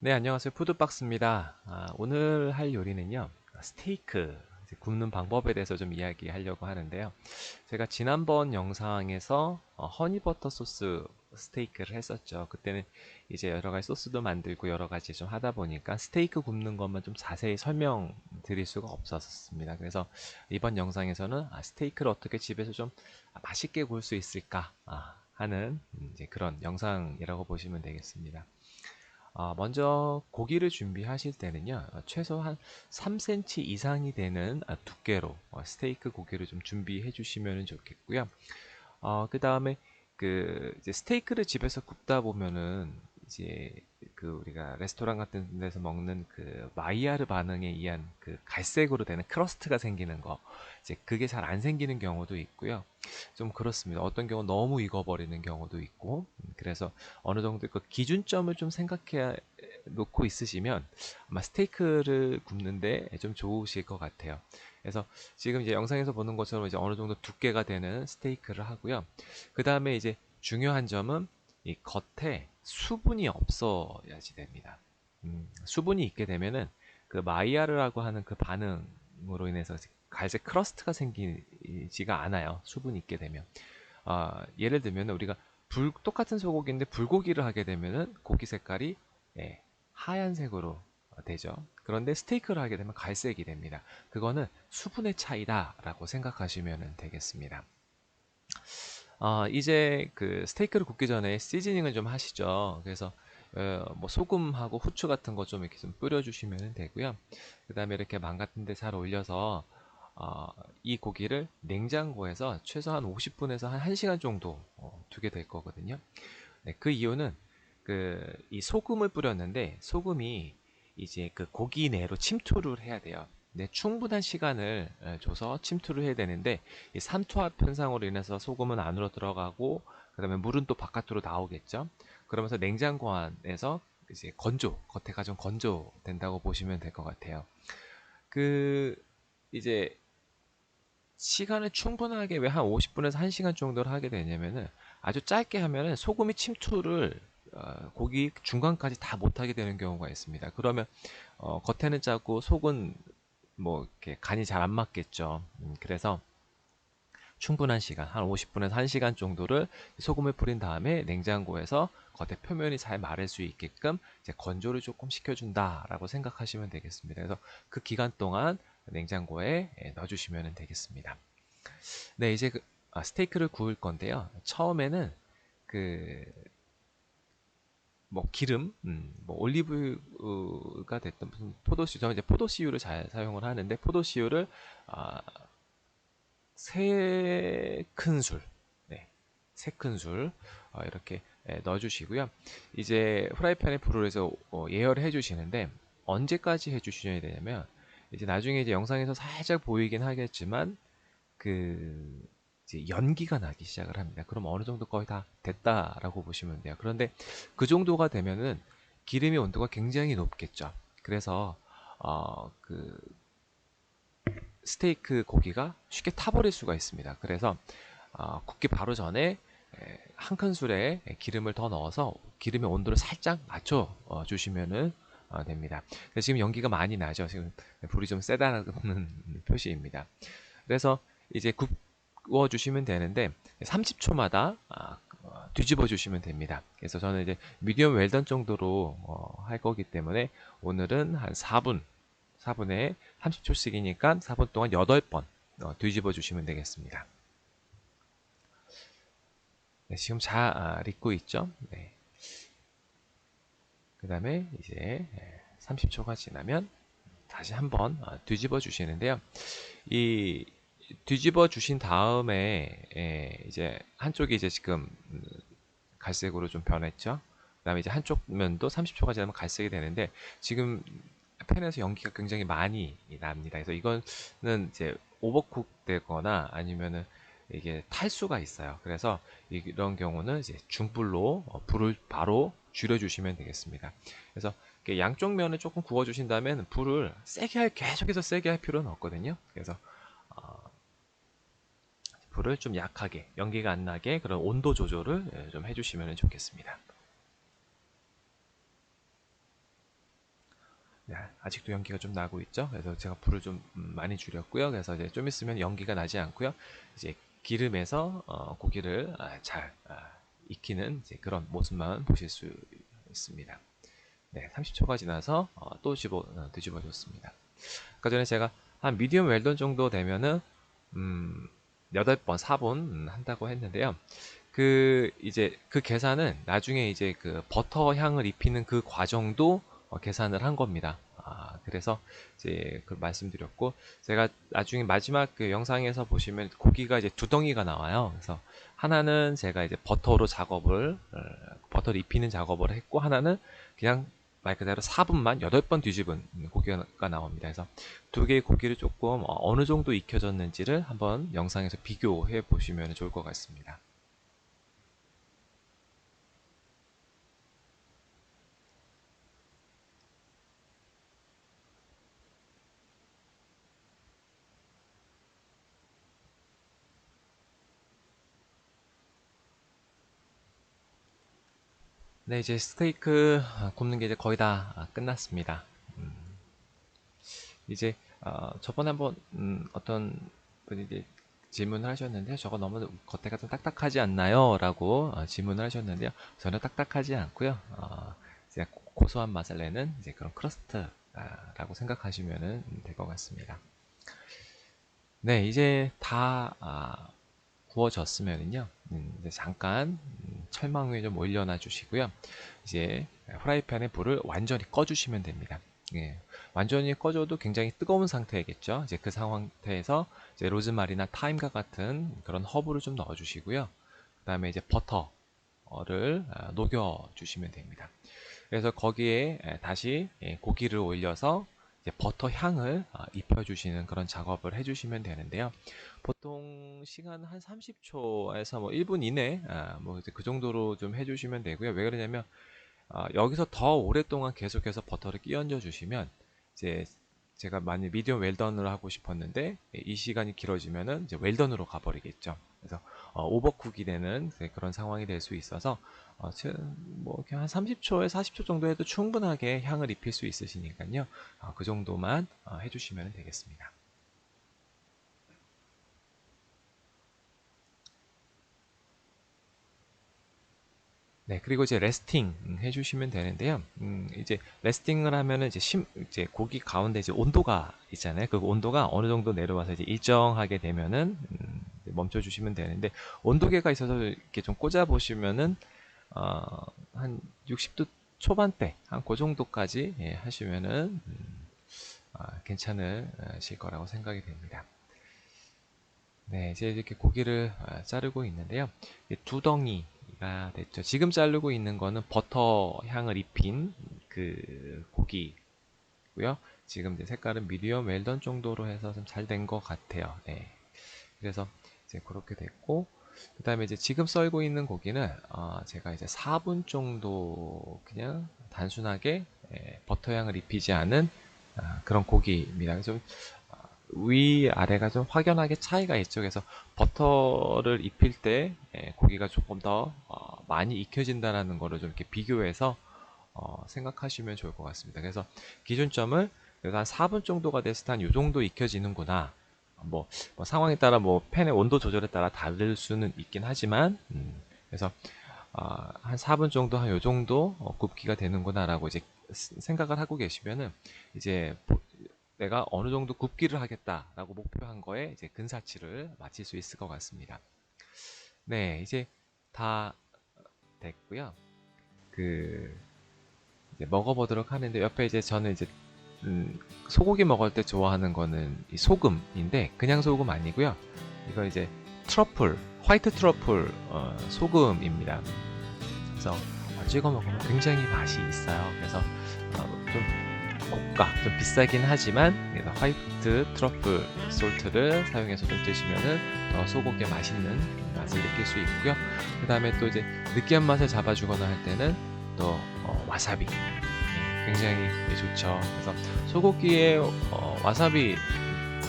네, 안녕하세요. 푸드박스입니다. 오늘 할 요리는요, 스테이크 이제 굽는 방법에 대해서 좀 이야기하려고 하는데요. 제가 지난번 영상에서 허니버터 소스 스테이크를 했었죠. 그때는 이제 여러 가지 소스도 만들고 여러 가지 좀 하다 보니까 스테이크 굽는 것만 좀 자세히 설명드릴 수가 없었습니다. 그래서 이번 영상에서는 스테이크를 어떻게 집에서 좀 맛있게 구울 수 있을까 하는 이제 그런 영상이라고 보시면 되겠습니다. 먼저 고기를 준비하실 때는요, 최소 한 3cm 이상이 되는 두께로 스테이크 고기를 좀 준비해 주시면 좋겠고요. 그 다음에 이제 스테이크를 집에서 굽다 보면은 이제 우리가 레스토랑 같은 데서 먹는 마이야르 반응에 의한 갈색으로 되는 크러스트가 생기는 거, 이제 그게 잘 안 생기는 경우도 있고요. 좀 그렇습니다. 어떤 경우 너무 익어버리는 경우도 있고, 그래서 어느 정도 그 기준점을 좀 생각해 놓고 있으시면 아마 스테이크를 굽는데 좀 좋으실 것 같아요. 그래서 지금 이제 영상에서 보는 것처럼 이제 어느 정도 두께가 되는 스테이크를 하고요. 그 다음에 이제 중요한 점은 이 겉에 수분이 없어야지 됩니다. 수분이 있게 되면은 마이야르라고 하는 그 반응으로 인해서 갈색 크러스트가 생기지가 않아요. 수분이 있게 되면. 예를 들면 우리가 똑같은 소고기인데 불고기를 하게 되면은 고기 색깔이 예, 하얀색으로 되죠. 그런데 스테이크를 하게 되면 갈색이 됩니다. 그거는 수분의 차이다라고 생각하시면 되겠습니다. 이제 스테이크를 굽기 전에 시즈닝을 좀 하시죠. 그래서 뭐 소금하고 후추 같은 거 좀 이렇게 좀 뿌려주시면 되고요. 그 다음에 이렇게 망 같은 데 잘 올려서 어, 이 고기를 냉장고에서 최소한 50분에서 한 1시간 정도 두게 될 거거든요. 네, 그 이유는 이 소금을 뿌렸는데 소금이 이제 그 고기 내로 침투를 해야 돼요. 네, 충분한 시간을 줘서 침투를 해야 되는데 이 삼투압 현상으로 인해서 소금은 안으로 들어가고 그다음에 물은 또 바깥으로 나오겠죠. 그러면서 냉장고 안에서 이제 겉에가 좀 건조된다고 보시면 될 것 같아요. 그 이제 시간을 충분하게 왜 한 50분에서 1시간 정도를 하게 되냐면은 아주 짧게 하면은 소금이 침투를 고기 중간까지 다 못하게 되는 경우가 있습니다. 그러면 겉에는 짜고 속은 뭐 이렇게 간이 잘 안 맞겠죠. 그래서 충분한 시간, 한 50분에서 1시간 정도를 소금을 뿌린 다음에 냉장고에서 겉에 표면이 잘 마를 수 있게끔 이제 건조를 조금 시켜준다라고 생각하시면 되겠습니다. 그래서 그 기간 동안 냉장고에 넣어주시면 되겠습니다. 네, 이제 스테이크를 구울 건데요. 처음에는 그 뭐 기름, 뭐 올리브가 됐든 무슨 포도씨유, 저는 이제 포도씨유를 잘 사용을 하는데 포도씨유를 아, 3큰술, 네, 3큰술 이렇게 넣어주시고요. 이제 프라이팬에 불을 해서 예열을 해주시는데 언제까지 해주셔야 되냐면 이제 나중에 이제 영상에서 살짝 보이긴 하겠지만 이제 연기가 나기 시작을 합니다. 그럼 어느 정도 거의 다 됐다라고 보시면 돼요. 그런데 그 정도가 되면은 기름의 온도가 굉장히 높겠죠. 그래서 스테이크 고기가 쉽게 타버릴 수가 있습니다. 그래서 굽기 바로 전에 한 큰술에 기름을 더 넣어서 기름의 온도를 살짝 맞춰 주시면은 됩니다. 지금 연기가 많이 나죠. 지금 불이 좀 세다는 표시입니다. 그래서 이제 구워 주시면 되는데 30초마다 뒤집어 주시면 됩니다. 그래서 저는 이제 미디엄 웰던 정도로 할 거기 때문에 오늘은 한 4분에 30초씩이니까 4분 동안 8번 뒤집어 주시면 되겠습니다. 네, 지금 잘 익고 있죠? 네. 그 다음에 이제 30초가 지나면 다시 한번 뒤집어 주시는데요. 이 뒤집어 주신 다음에 이제 한쪽이 이제 지금 갈색으로 좀 변했죠. 그다음에 이제 한쪽 면도 30초가 지나면 갈색이 되는데 지금 팬에서 연기가 굉장히 많이 납니다. 그래서 이거는 이제 오버쿡 되거나 아니면은 이게 탈 수가 있어요. 그래서 이런 경우는 이제 중불로 불을 바로 줄여주시면 되겠습니다. 그래서 양쪽 면을 조금 구워주신 다음에 불을 계속해서 세게 할 필요는 없거든요. 그래서 어, 불을 좀 약하게 연기가 안 나게 그런 온도 조절을 좀 해주시면 좋겠습니다. 아직도 연기가 좀 나고 있죠. 그래서 제가 불을 좀 많이 줄였고요. 그래서 이제 좀 있으면 연기가 나지 않고요. 이제 기름에서 고기를 잘 익히는 이제 그런 모습만 보실 수 있습니다. 네, 30초가 지나서 또 뒤집어 줬습니다. 아까 전에 제가 한 미디엄 웰던 정도 되면은 8번, 4분 한다고 했는데요. 이제 그 계산은 나중에 이제 그 버터 향을 입히는 그 과정도 계산을 한 겁니다. 그래서 이제 그 말씀드렸고, 제가 나중에 마지막 그 영상에서 보시면 고기가 이제 두 덩이가 나와요. 그래서 하나는 제가 이제 버터를 입히는 작업을 했고, 하나는 그냥 말 그대로 4분만 8번 뒤집은 고기가 나옵니다. 그래서 두 개의 고기를 조금 어느 정도 익혀졌는지를 한번 영상에서 비교해 보시면 좋을 것 같습니다. 네, 이제 스테이크 굽는 게 이제 거의 다 끝났습니다. 이제 저번에 한번 어떤 분이 이제 질문을 하셨는데요. 저거 너무 겉에가 좀 딱딱하지 않나요? 라고 질문을 하셨는데요. 전혀 딱딱하지 않고요. 이제 고소한 맛을 내는 이제 그런 크러스트라고 생각하시면 될 것 같습니다. 네, 이제 다 구워졌으면은요. 이제 잠깐 철망 위에 좀 올려놔 주시고요. 이제 프라이팬의 불을 완전히 꺼주시면 됩니다. 예, 완전히 꺼줘도 굉장히 뜨거운 상태겠죠. 이제 그 상태에서 이제 로즈마리나 타임과 같은 그런 허브를 좀 넣어주시고요. 그 다음에 이제 버터를 녹여주시면 됩니다. 그래서 거기에 다시 고기를 올려서 이제 버터 향을 입혀주시는 그런 작업을 해주시면 되는데요. 보통 시간 한 30초에서 뭐 1분 이내, 뭐 이제 그 정도로 좀 해주시면 되고요. 왜 그러냐면 여기서 더 오랫동안 계속해서 버터를 끼얹어 주시면 이제 제가 만약 미디엄 웰던을 하고 싶었는데 이 시간이 길어지면은 이제 웰던으로 가버리겠죠. 그래서 오버쿡이 되는 그런 상황이 될 수 있어서 뭐 그냥 한 30초에 40초 정도 해도 충분하게 향을 입힐 수 있으시니까요. 그 정도만 해주시면 되겠습니다. 네, 그리고 이제 레스팅 해주시면 되는데요. 이제 레스팅을 하면은 이제 고기 가운데 이제 온도가 있잖아요. 그 온도가 어느 정도 내려와서 이제 일정하게 되면은 이제 멈춰주시면 되는데 온도계가 있어서 이렇게 좀 꽂아 보시면은 한 60도 초반대 한 그 정도까지 하시면은 괜찮으실 거라고 생각이 됩니다. 네, 이제 이렇게 고기를 자르고 있는데요. 두 덩이가 됐죠. 지금 자르고 있는 거는 버터 향을 입힌 그 고기고요. 지금 이제 색깔은 미디엄 웰던 정도로 해서 좀 잘 된 것 같아요. 네. 그래서 이제 그렇게 됐고, 그 다음에 이제 지금 썰고 있는 고기는 제가 이제 4분 정도 그냥 단순하게 버터 향을 입히지 않은 그런 고기입니다. 그래서 위아래가 좀 확연하게 차이가 있죠. 그래서 버터를 입힐 때 고기가 조금 더 많이 익혀진다는 거를 좀 이렇게 비교해서 생각하시면 좋을 것 같습니다. 그래서 기준점을 그래서 한 4분 정도가 됐을 때 한 이 정도 익혀지는구나. 뭐 상황에 따라 뭐 팬의 온도 조절에 따라 다를 수는 있긴 하지만 그래서 한 4분 정도 한 요 정도 굽기가 되는구나라고 이제 생각을 하고 계시면은 이제 내가 어느 정도 굽기를 하겠다라고 목표한 거에 이제 근사치를 맞출 수 있을 것 같습니다. 네, 이제 다 됐고요. 그 이제 먹어보도록 하는데 옆에 이제 저는 이제 소고기 먹을 때 좋아하는 거는 이 소금인데 그냥 소금 아니고요. 이거 이제 트러플, 화이트 트러플 소금입니다. 그래서 찍어 먹으면 굉장히 맛이 있어요. 그래서 좀 고가, 좀 비싸긴 하지만 화이트 트러플 솔트를 사용해서 좀 드시면은 소고기의 맛있는 맛을 느낄 수 있고요. 그 다음에 또 이제 느끼한 맛을 잡아주거나 할 때는 또 와사비 굉장히 좋죠. 그래서 소고기에 와사비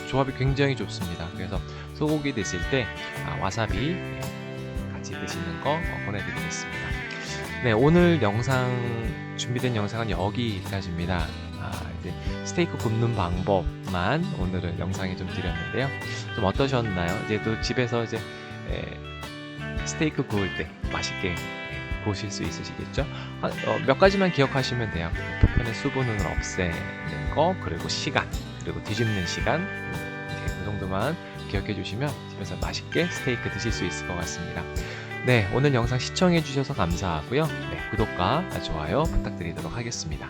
조합이 굉장히 좋습니다. 그래서 소고기 드실 때 와사비 같이 드시는 거 보내드리겠습니다. 네, 오늘 준비된 영상은 여기까지입니다. 이제 스테이크 굽는 방법만 오늘은 영상에 좀 드렸는데요. 좀 어떠셨나요? 이제 또 집에서 이제 스테이크 구울 때 맛있게 보실 수 있으시겠죠? 몇 가지만 기억하시면 돼요. 표면의 수분을 없애는 거, 그리고 시간, 그리고 뒤집는 시간, 그 정도만 기억해 주시면 집에서 맛있게 스테이크 드실 수 있을 것 같습니다. 네, 오늘 영상 시청해 주셔서 감사하고요. 네, 구독과 좋아요 부탁드리도록 하겠습니다.